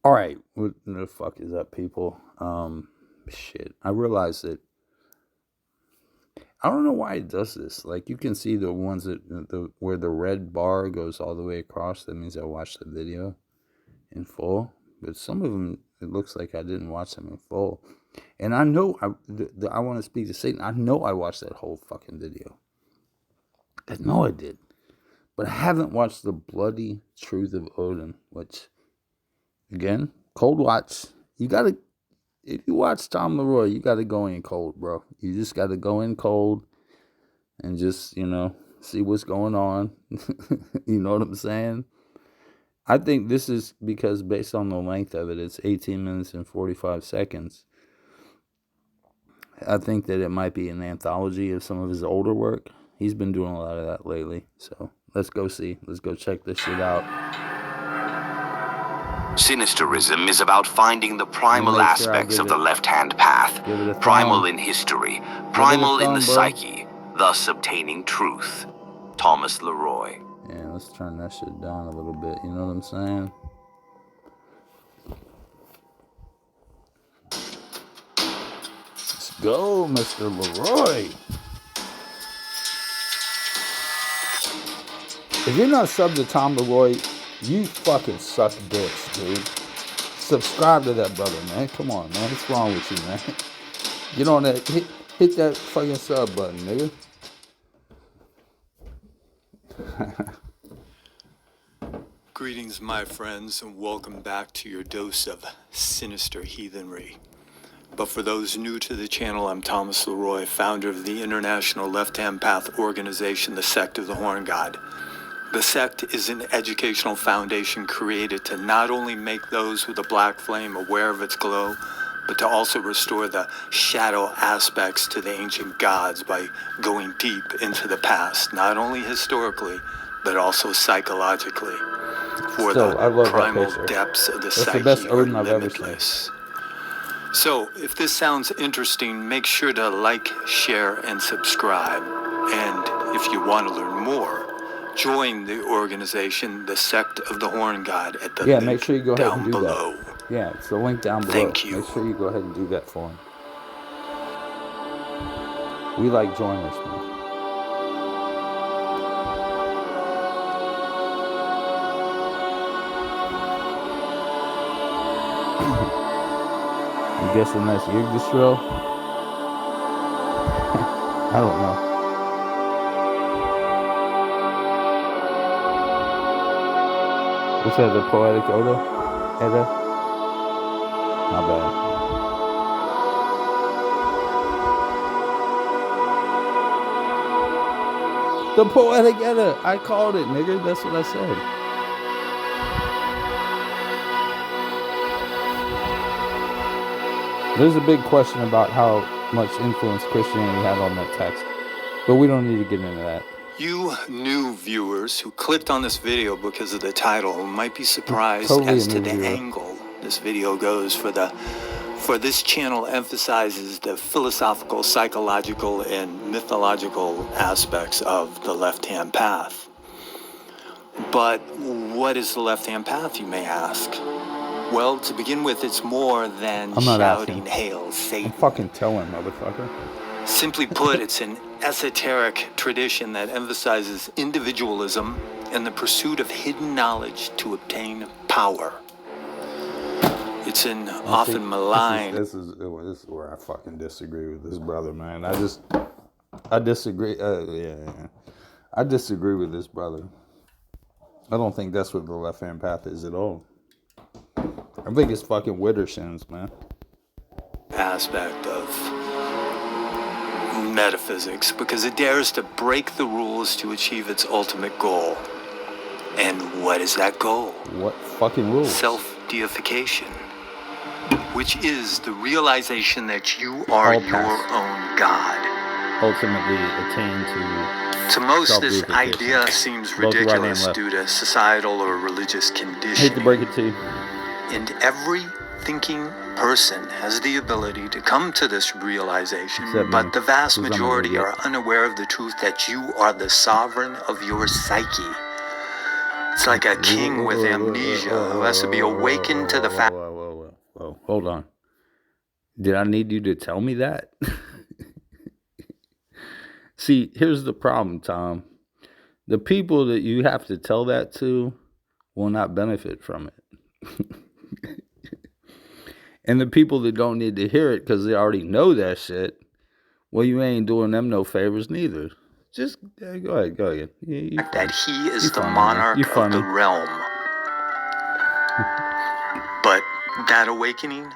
All right, what the fuck is up, people? Shit. I realized that I don't know why it does this. Like, you can see the ones that where the red bar goes all the way across. That means I watched the video in full. But some of them, it looks like I didn't watch them in full. And I know I want to speak to Satan. I know I watched that whole fucking video. I know I did. But I haven't watched the bloody truth of Odin, which, again, cold watch. You gotta, if you watch Tom Leroy, you gotta go in cold, bro. You just gotta go in cold and just, see what's going on. You know what I'm saying? I think this is because based on the length of it, it's 18 minutes and 45 seconds. I think that it might be an anthology of some of his older work. He's been doing a lot of that lately. So let's go see. Let's go check this shit out. Sinisterism is about finding the primal aspects of the left-hand path. Primal in history, primal in the psyche, thus obtaining truth. Thomas Leroy. Yeah, let's turn that shit down a little bit. You know what I'm saying? Let's go, Mr. Leroy. If you're not subbed to Tom Leroy, you fucking suck dicks, dude. Subscribe to that brother, man. Come on, man. What's wrong with you, man? Get on that. Hit that fucking sub button, nigga. Greetings, my friends, and welcome back to your dose of sinister heathenry. But for those new to the channel, I'm Thomas Leroy, founder of the International Left-Hand Path organization, the Sect of the Horn God. The sect is an educational foundation created to not only make those with a black flame aware of its glow, but to also restore the shadow aspects to the ancient gods by going deep into the past, not only historically, but also psychologically. For the primal depths of the psyche are limitless. So, if this sounds interesting, make sure to like, share, and subscribe. And if you want to learn more, join the organization, the Sect of the Horn God, at the link make sure you go ahead and do below. That. Yeah, it's the link down below. Thank you. Make sure you go ahead and do that for him. We like joiners, man. I'm guessing that's Yggdrasil. I don't know. What's that, the poetic Oda? Edda? Not bad. The poetic Edda. I called it, nigga. That's what I said. There's a big question about how much influence Christianity had on that text, but we don't need to get into that. You new viewers who clicked on this video because of the title might be surprised as to the angle this video goes for this channel emphasizes the philosophical, psychological, and mythological aspects of the left-hand path. But what is the left-hand path, you may ask? Well, to begin with, it's more than shouting, "Hail Satan." I'm fucking telling, motherfucker. Simply put, it's an esoteric tradition that emphasizes individualism and the pursuit of hidden knowledge to obtain power. It's an often maligned... This is where I fucking disagree with this brother, man. I disagree. I disagree with this brother. I don't think that's what the left-hand path is at all. I think it's fucking Wittershins, man. Aspect of metaphysics, because it dares to break the rules to achieve its ultimate goal. And what is that goal? What fucking rules? Self-deification, which is the realization that you are your own God. Ultimately attain to most, this idea seems ridiculous due to societal or religious conditioning. Hate to break it to you. And every thinking person has the ability to come to this realization, but the vast majority are unaware of the truth that you are the sovereign of your psyche. It's like a king with amnesia who has to be awakened to the fact. Whoa, hold on. Did I need you to tell me that? See, here's the problem, Tom. The people that you have to tell that to will not benefit from it. And the people that don't need to hear it because they already know that shit, well, you ain't doing them no favors neither. Just go ahead. That he is the monarch of the realm. But that awakening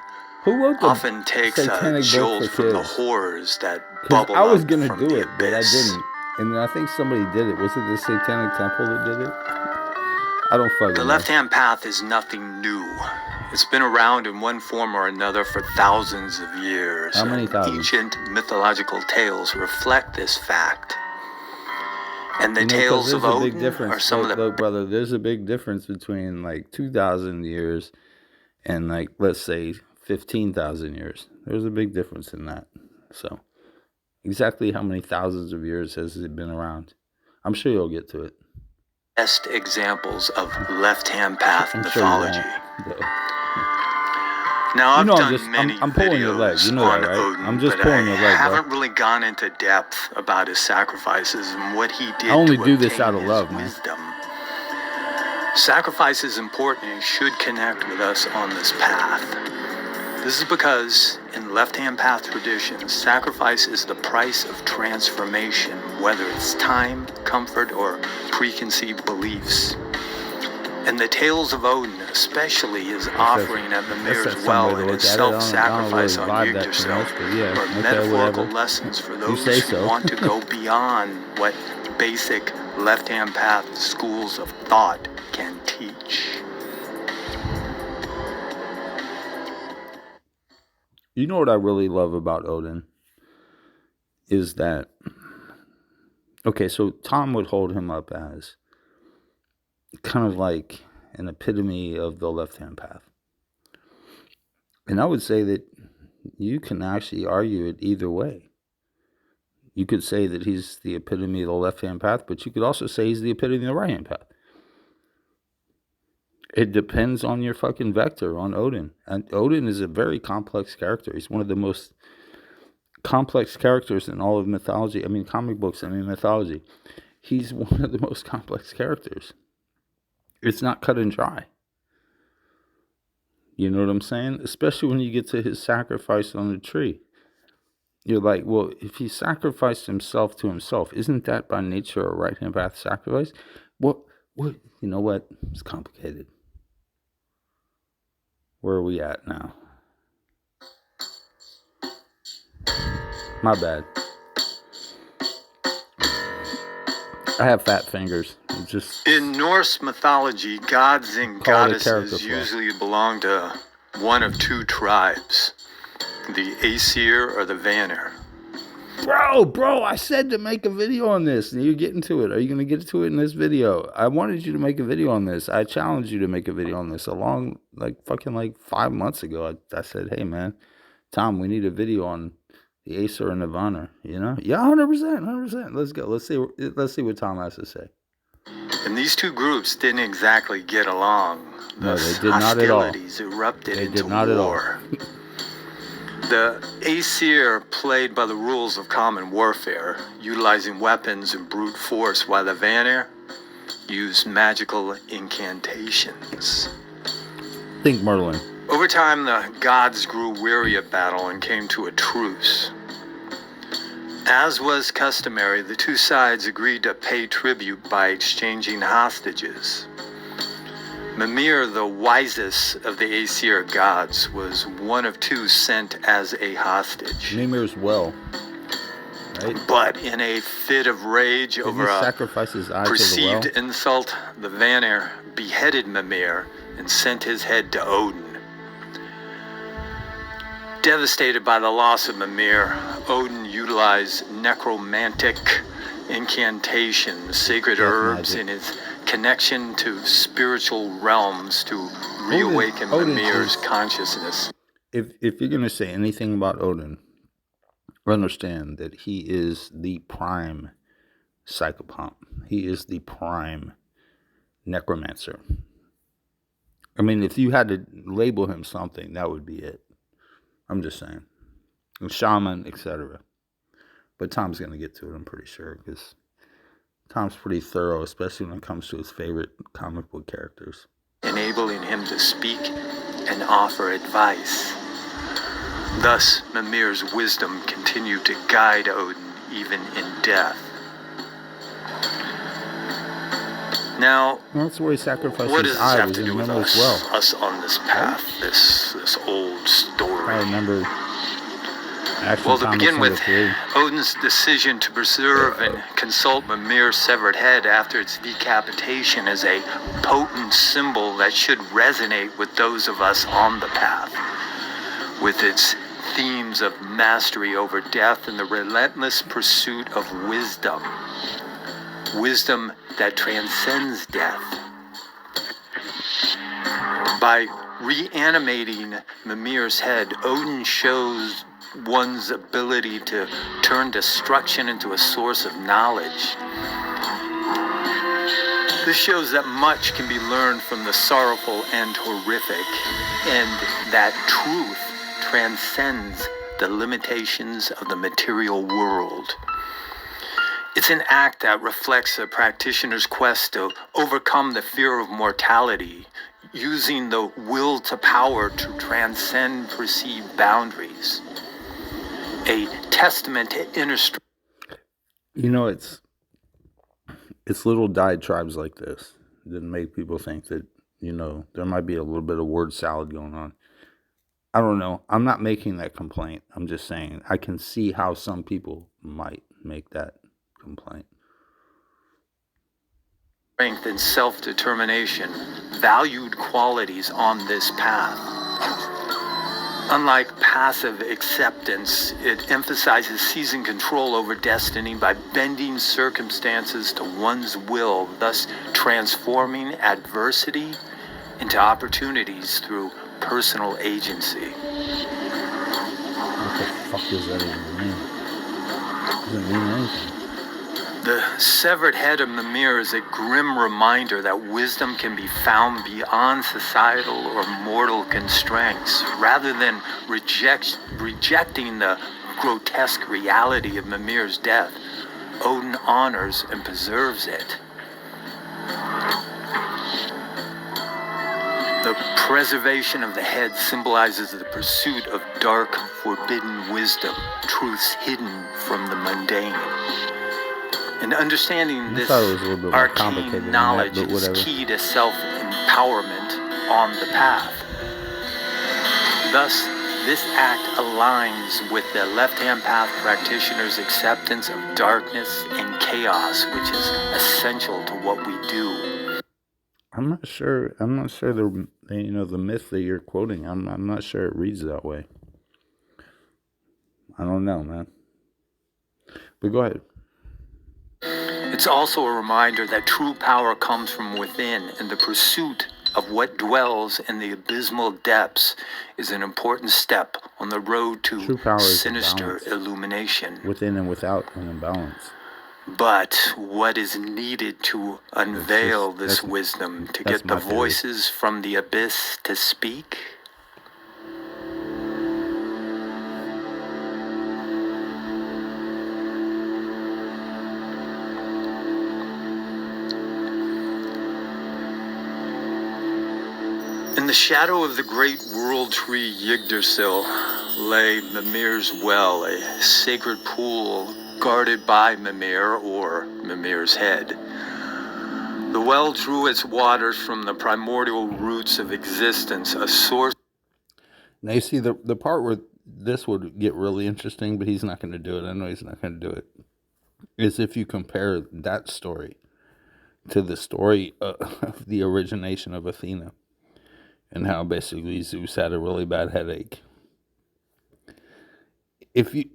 often takes a jolt from the horrors that bubble up. I was gonna from do the it, but I abyss. didn't. And I think somebody did it. Was it the Satanic Temple that did it? I don't fucking know. The left-hand path is nothing new. It's been around in one form or another for thousands of years. How many thousands? Ancient mythological tales reflect this fact. And the tales of Odin are some of the... Look, brother, there's a big difference between like 2,000 years and like, let's say, 15,000 years. There's a big difference in that. So, exactly how many thousands of years has it been around? I'm sure you'll get to it. Best examples of left-hand path mythology. Now, I've done many I'm pulling your leg. You know that, right? Odin, I'm just pulling your leg, bro. I haven't really gone into depth about his sacrifices and what he did. I only do this out of love, man. Wisdom. Sacrifice is important and should connect with us on this path. This is because in left-hand path traditions, sacrifice is the price of transformation, whether it's time, comfort, or preconceived beliefs. And the tales of Odin, especially his offering at Mimir's well and his self-sacrifice on Yggdrasil, are metaphorical lessons for those who want to go beyond what basic left-hand path schools of thought can teach. You know what I really love about Odin is that, okay, so Tom would hold him up as kind of like an epitome of the left-hand path. And I would say that you can actually argue it either way. You could say that he's the epitome of the left-hand path, but you could also say he's the epitome of the right-hand path. It depends on your fucking vector on Odin. And Odin is a very complex character. He's one of the most complex characters in all of mythology. I mean, comic books, mythology. He's one of the most complex characters. It's not cut and dry. You know what I'm saying? Especially when you get to his sacrifice on the tree. You're like, well, if he sacrificed himself to himself, isn't that by nature a right-hand path sacrifice? What? You know what? It's complicated. Where are we at now? My bad. I have fat fingers. In Norse mythology, gods and goddesses usually belong to one of two tribes, the Aesir or the Vanir. Bro, I said to make a video on this, and you're getting to it. Are you going to get to it in this video? I wanted you to make a video on this. I challenged you to make a video on this 5 months ago. I said, hey, man, Tom, we need a video on the Aesir and the Vanir, you know? Yeah, 100%. Let's go. Let's see what Tom has to say. And these two groups didn't exactly get along. No, they did not at all. Hostilities erupted into war. The Aesir played by the rules of common warfare, utilizing weapons and brute force, while the Vanir used magical incantations. Think Merlin. Over time, the gods grew weary of battle and came to a truce. As was customary, the two sides agreed to pay tribute by exchanging hostages. Mimir, the wisest of the Aesir gods, was one of two sent as a hostage. Mimir's well, right? But in a fit of rage over a perceived insult, the Vanir beheaded Mimir and sent his head to Odin. Devastated by the loss of Mimir, Odin utilized necromantic incantations, sacred herbs, in his connection to spiritual realms to reawaken Mimir's consciousness. If you're going to say anything about Odin, understand that he is the prime psychopomp. He is the prime necromancer. I mean, if you had to label him something, that would be it. I'm just saying. A shaman, etc. But Tom's going to get to it, I'm pretty sure, because Tom's pretty thorough, especially when it comes to his favorite comic book characters. Enabling him to speak and offer advice. Thus, Mimir's wisdom continued to guide Odin even in death. Now, that's where he sacrificed what his does this eye. have to do with us on this path, this old story? I remember. Well, to begin with, Odin's decision to preserve and consult Mimir's severed head after its decapitation is a potent symbol that should resonate with those of us on the path. With its themes of mastery over death and the relentless pursuit of wisdom. Wisdom that transcends death. By reanimating Mimir's head, Odin shows one's ability to turn destruction into a source of knowledge. This shows that much can be learned from the sorrowful and horrific, and that truth transcends the limitations of the material world. It's an act that reflects a practitioner's quest to overcome the fear of mortality, using the will to power to transcend perceived boundaries. A testament to inner strength. You know, it's little diatribes like this that make people think that, you know, there might be a little bit of word salad going on. I don't know. I'm not making that complaint. I'm just saying I can see how some people might make that complaint. Strength and self-determination, valued qualities on this path. Unlike passive acceptance, it emphasizes seizing control over destiny by bending circumstances to one's will, thus transforming adversity into opportunities through personal agency. What the fuck does that even mean? It doesn't mean anything. The severed head of Mimir is a grim reminder that wisdom can be found beyond societal or mortal constraints. Rather than rejecting the grotesque reality of Mimir's death, Odin honors and preserves it. The preservation of the head symbolizes the pursuit of dark, forbidden wisdom, truths hidden from the mundane. And understanding this arcane knowledge is key to self-empowerment on the path. Thus, this act aligns with the left-hand path practitioner's acceptance of darkness and chaos, which is essential to what we do. I'm not sure the myth that you're quoting. I'm not sure it reads that way. I don't know, man. But go ahead. It's also a reminder that true power comes from within, and the pursuit of what dwells in the abysmal depths is an important step on the road to sinister illumination. Within and without an imbalance. But what is needed to unveil this wisdom, to get the voices from the abyss to speak? In the shadow of the great world tree Yggdrasil lay Mimir's well, a sacred pool guarded by Mimir, or Mimir's head. The well drew its waters from the primordial roots of existence, a source. Now you see the part where this would get really interesting, but he's not going to do it. I know he's not going to do it. Is if you compare that story to the story of the origination of Athena. And how basically Zeus had a really bad headache. If you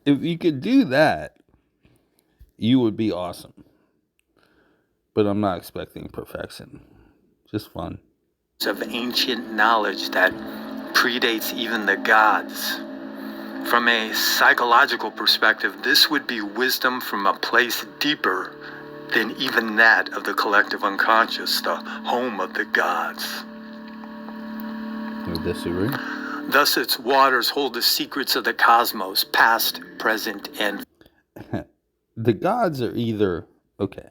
if you could do that, you would be awesome. But I'm not expecting perfection. Just fun. Of ancient knowledge that predates even the gods. From a psychological perspective, this would be wisdom from a place deeper than even that of the collective unconscious, the home of the gods. You disagree? Thus, its waters hold the secrets of the cosmos, past, present, and... The gods are either... Okay.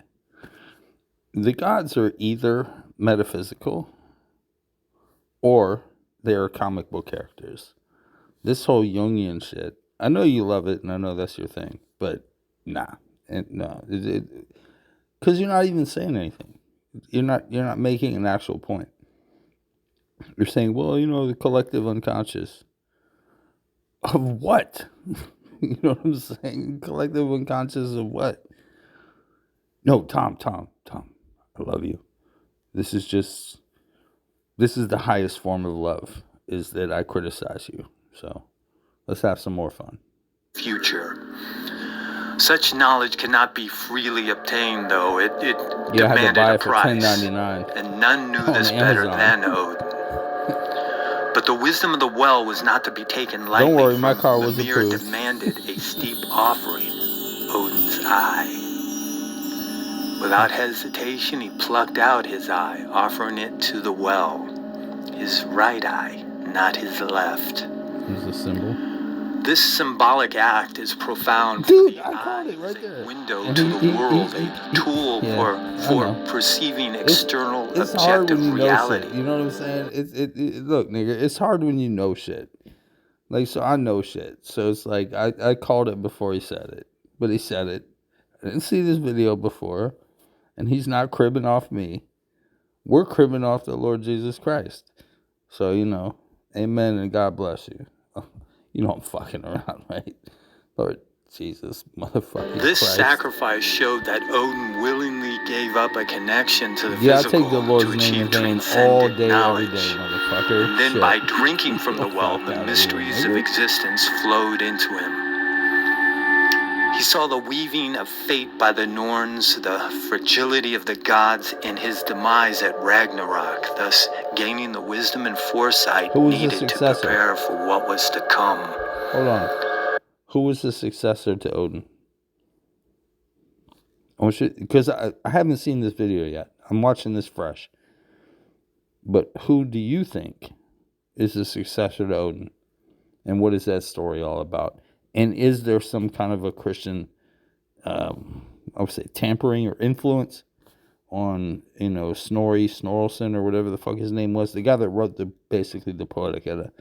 The gods are either metaphysical or they are comic book characters. This whole Jungian shit, I know you love it and I know that's your thing, but nah. No. Because you're not even saying anything. You're not making an actual point. You're saying, well, the collective unconscious. Of what? You know what I'm saying? Collective unconscious of what? No, Tom, I love you. This is the highest form of love, is that I criticize you. So let's have some more fun. Future. Such knowledge cannot be freely obtained, though. It You had to demanded buy a it for price, $10.99 and none knew on this better Amazon. than Odin. But the wisdom of the well was not to be taken lightly. Don't worry, my from car was Mimir approved. demanded a steep offering, Odin's eye. Without hesitation, he plucked out his eye, offering it to the well. His right eye, not his left. Here's the symbol. This symbolic act is profound. Dude, The I called eye it right is there. a window And to he- the he- world, he- a tool yeah, for I know. perceiving external It's hard objective when you reality. know shit. You know what I'm saying? Look, nigga, it's hard when you know shit. Like, so I know shit. So it's like, I called it before he said it. But he said it. I didn't see this video before. And he's not cribbing off me. We're cribbing off the Lord Jesus Christ. So, amen and God bless you. I'm fucking around, right? Lord Jesus, motherfucking This Christ. sacrifice showed that Odin willingly gave up a connection to the Yeah, I physical take the Lord's to name achieve in vain all transcendent day, knowledge. every day, motherfucker. And then Shit. by drinking from the Get well, fuck the outta mysteries here, of nigga. existence flowed into him. He saw the weaving of fate by the Norns, the fragility of the gods, and his demise at Ragnarok, thus gaining the wisdom and foresight Who was the needed to successor? prepare for what was to come. Hold on. Who was the successor to Odin? Because I haven't seen this video yet. I'm watching this fresh. But who do you think is the successor to Odin? And what is that story all about? And is there some kind of a Christian, I would say, tampering or influence on, Snorri Snorkelson or whatever the fuck his name was? The guy that wrote basically the Poetic Edda,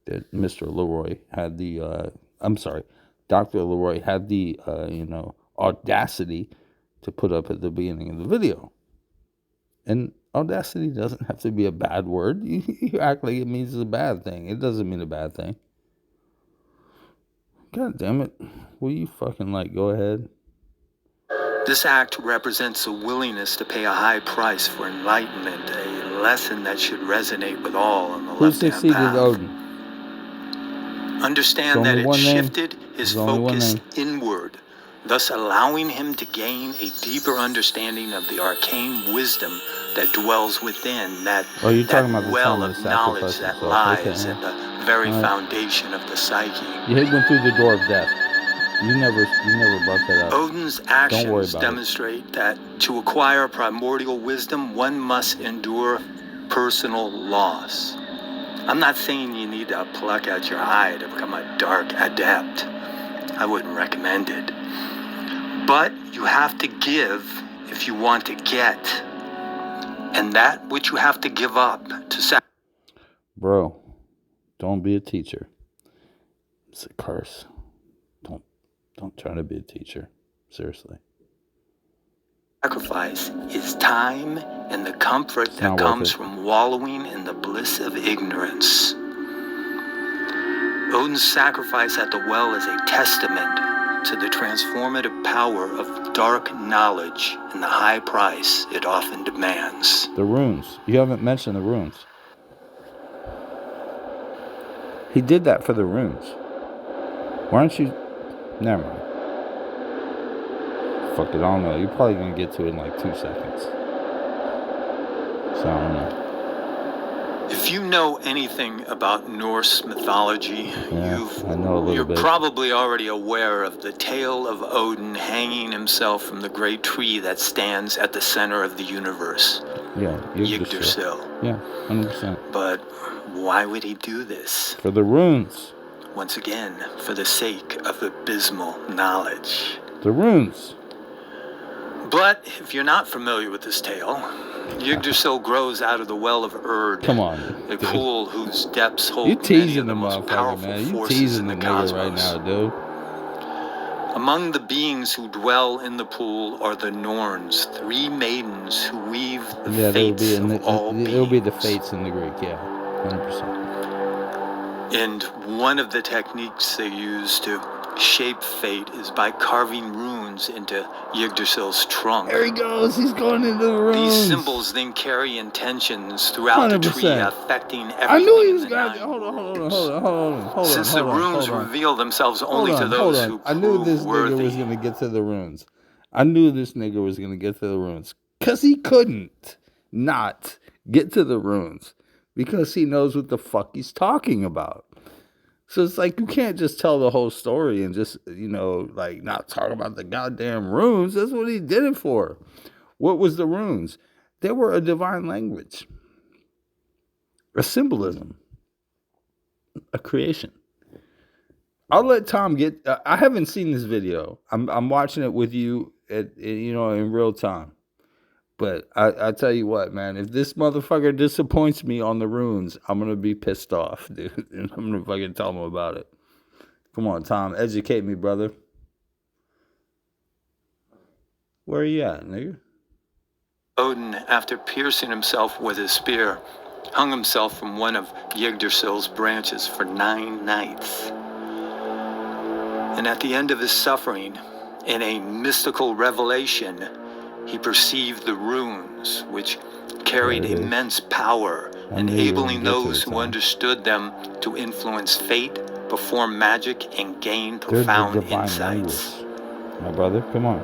that Mr. Leroy had Dr. Leroy had the, audacity to put up at the beginning of the video. And audacity doesn't have to be a bad word. You act like it means a bad thing. It doesn't mean a bad thing. God damn it. Will you fucking, go ahead? This act represents a willingness to pay a high price for enlightenment, a lesson that should resonate with all on the Who left-hand succeeded path. Odin? Understand that only it one name. shifted his There's only one focus name. inward, thus allowing him to gain a deeper understanding of the arcane wisdom that dwells within, that You're talking about the well time of of knowledge sacrifice that himself. Okay, lies yeah. at the very All right. foundation of the psyche. You went through the door of death. You never brought that up. Odin's Don't worry actions about it. demonstrate that to acquire primordial wisdom, one must endure personal loss. I'm not saying you need to pluck out your eye to become a dark adept. I wouldn't recommend it. But you have to give if you want to get. And that which you have to give up to Bro, don't be a teacher. It's a curse. Don't try to be a teacher. Seriously. sacrifice is time and the comfort not that worth comes it. from wallowing in the bliss of ignorance. Odin's sacrifice at the well is a testament to the transformative power of dark knowledge and the high price it often demands. The runes. You haven't mentioned the runes. He did that for the runes. Why don't you... Never mind. Fuck it, I don't know. You're probably going to get to it in 2 seconds. So I don't know. If you know anything about Norse mythology, I know a little you're bit. probably already aware of the tale of Odin hanging himself from the great tree that stands at the center of the universe. Yeah, Yggdrasil. Yeah, 100%. But why would he do this? For the runes. Once again, for the sake of abysmal knowledge. The runes. But if you're not familiar with this tale, Yggdrasil grows out of the well of Erd. Come on, a dude. pool whose depths hold You many teasing of the the most motherfucker, powerful man. You forces teasing in the the nigga cosmos. right now, dude. Among the beings who dwell in the pool are the Norns, 3 maidens who weave the fates of all beings. It'll be the fates in the Greek, yeah, 100%. And one of the techniques they use to shape fate is by carving runes into Yggdrasil's trunk. There he goes. He's going into the runes. These symbols then carry intentions throughout 100%. the tree, affecting everything. I knew he was going to. Hold on. Since the runes reveal themselves only to those who I knew this worthy. nigga was gonna get to the runes. I knew this nigga was gonna get to the runes, cause he couldn't not get to the runes because he knows what the fuck he's talking about. So it's like you can't just tell the whole story and just, like not talk about the goddamn runes. That's what he did it for. What was the runes? They were a divine language, a symbolism, a creation. I'll let Tom get. I haven't seen this video. I'm watching it with you in real time. But I tell you what, man, if this motherfucker disappoints me on the runes, I'm going to be pissed off, dude. And I'm going to fucking tell him about it. Come on, Tom. Educate me, brother. Where are you at, nigga? Odin, after piercing himself with his spear, hung himself from one of Yggdrasil's branches for 9 nights. And at the end of his suffering, in a mystical revelation, he perceived the runes, which carried immense power, enabling those who understood them to influence fate, perform magic, and gain profound insights. My brother, come on.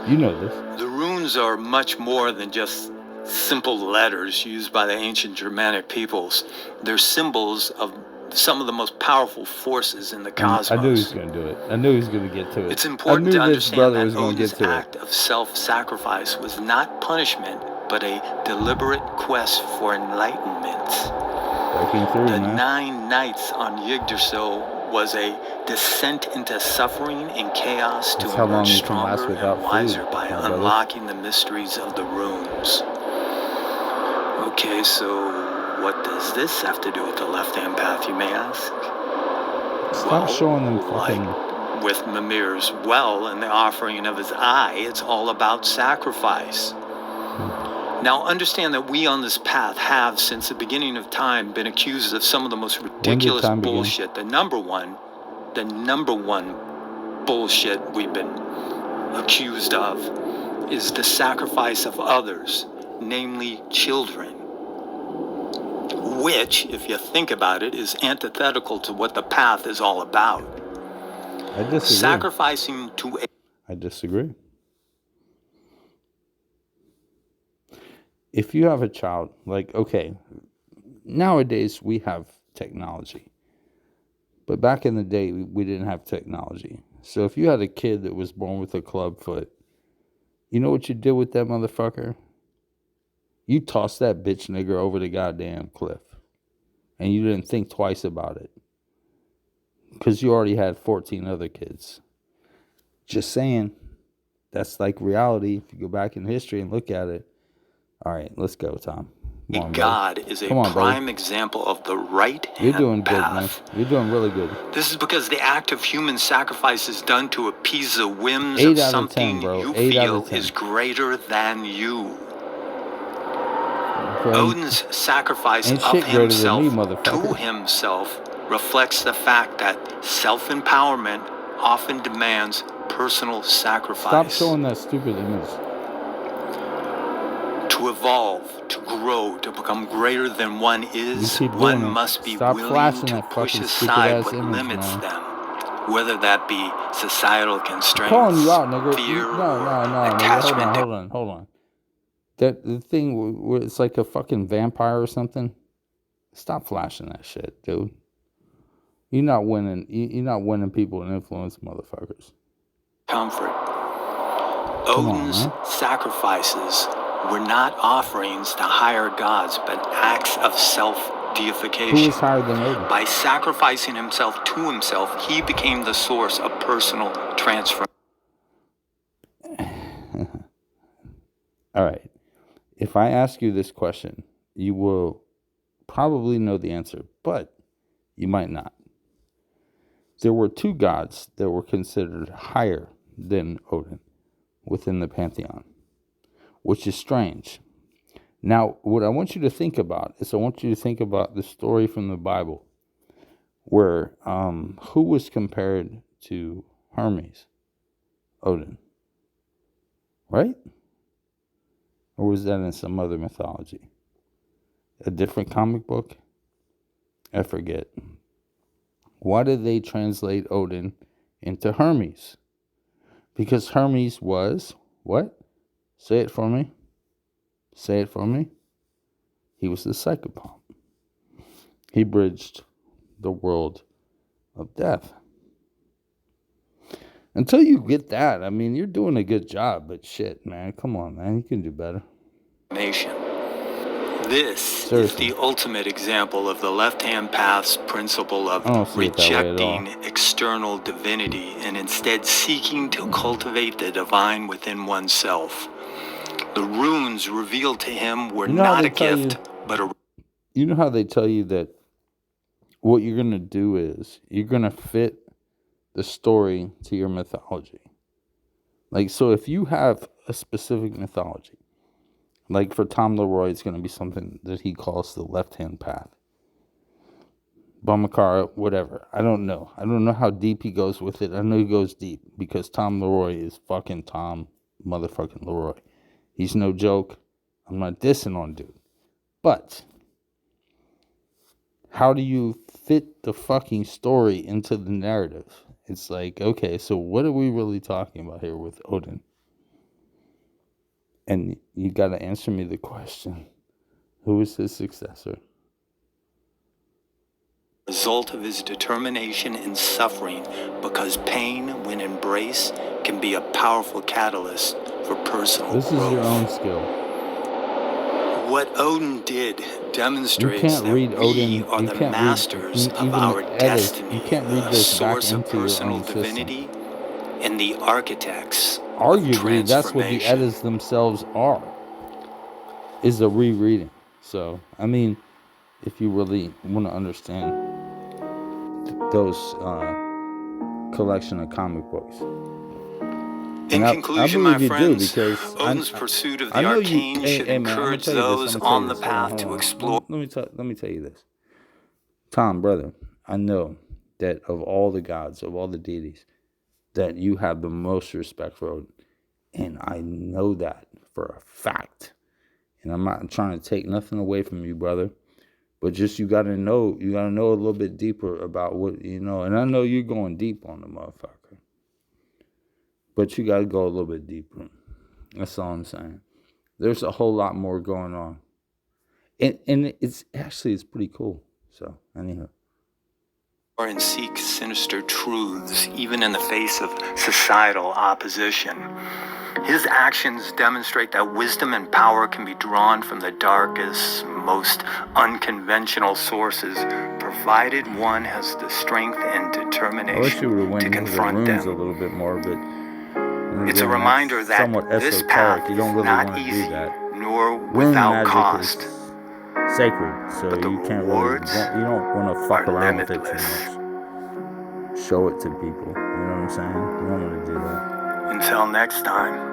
You know this. The runes are much more than just simple letters used by the ancient Germanic peoples. They're symbols of some of the most powerful forces in the cosmos. I knew he was going to do it. I knew he was going to get to it. It's important to understand that Odin's act of self-sacrifice was not punishment, but a deliberate quest for enlightenment. The 9 nights on Yggdrasil was a descent into suffering and chaos to emerge stronger and wiser by unlocking the mysteries of the runes. Okay, so what does this have to do with the left-hand path, you may ask? Stop showing them fucking... Like with Mimir's well and the offering of his eye, it's all about sacrifice. Now, understand that we on this path have, since the beginning of time, been accused of some of the most ridiculous bullshit. The number one bullshit we've been accused of is the sacrifice of others, namely children. Which, if you think about it, is antithetical to what the path is all about. I disagree. Sacrificing to a... I disagree. If you have a child, okay, nowadays we have technology. But back in the day, we didn't have technology. So if you had a kid that was born with a club foot, you know what you did with that motherfucker? You tossed that bitch nigger over the goddamn cliff. And you didn't think twice about it. Because you already had 14 other kids. Just saying. That's like reality. If you go back in history and look at it. All right, let's go, Tom. Come on, God is a prime example of the right hand You're doing path. good, man. You're doing really good. This is because the act of human sacrifice is done to appease the whims of something you feel is greater than you. Odin's sacrifice of himself to himself reflects the fact that self-empowerment often demands personal sacrifice. Stop showing that stupid image. To evolve, to grow, to become greater than one is, one must be willing to push aside what limits them. Whether that be societal constraints, fear, attachment. Hold on. The thing where it's like a fucking vampire or something. Stop flashing that shit, dude. You're not winning. You're not winning people and influence motherfuckers. Comfort. Come on, Odin's man. sacrifices were not offerings to higher gods, but acts of self-deification. Who is higher than Odin? By sacrificing himself to himself, he became the source of personal transformation. All right. If I ask you this question, you will probably know the answer, but you might not. There were two gods that were considered higher than Odin within the pantheon, which is strange. Now, what I want you to think about is I want you to think about the story from the Bible where who was compared to Hermes? Odin. Right? Or was that in some other mythology? A different comic book? I forget. Why did they translate Odin into Hermes? Because Hermes was what? Say it for me. Say it for me. He was the psychopomp. He bridged the world of death. Until you get that, I mean, you're doing a good job, but shit, man, come on, man, you can do better. This Seriously. is the ultimate example of the left-hand path's principle of rejecting external divinity and instead seeking to cultivate the divine within oneself. The runes revealed to him were not a gift, but a... You know how they tell you that what you're going to do is you're going to fit the story to your mythology. Like, so if you have a specific mythology, like for Tom Leroy, it's going to be something that he calls the left-hand path. Bamakara, whatever. I don't know. I don't know how deep he goes with it. I know he goes deep because Tom Leroy is fucking Tom motherfucking Leroy. He's no joke. I'm not dissing on dude. But how do you fit the fucking story into the narrative? It's like, okay, so what are we really talking about here with Odin? And you got to answer me the question. Who is his successor? Result of his determination and suffering, because pain, when embraced, can be a powerful catalyst for personal growth. This is your own skill. What Odin did demonstrates that we are the masters of our destiny, the source of personal divinity, and the architects. Arguably, that's what the Eddas themselves are, is a rereading. So, I mean, if you really want to understand those collection of comic books. In conclusion, my friends, Odin's pursuit of the arcane should encourage those on the path to explore. Let me tell you this. Tom, brother, I know that of all the gods, of all the deities, that you have the most respect for Odin. And I know that for a fact. And I'm not trying to take nothing away from you, brother. But just you gotta know a little bit deeper about what you know. And I know you're going deep on the motherfucker. But you gotta go a little bit deeper. That's all I'm saying. There's a whole lot more going on. And it's pretty cool. So anyhow. And seek sinister truths, even in the face of societal opposition. His actions demonstrate that wisdom and power can be drawn from the darkest, most unconventional sources, provided one has the strength and determination to confront them. A little bit more, but it's a reminder that this path is not easy, nor without cost. Sacred, so you can't really, you don't want to fuck around with it too much. Show it to people, you know what I'm saying? You don't want to do that. Until next time.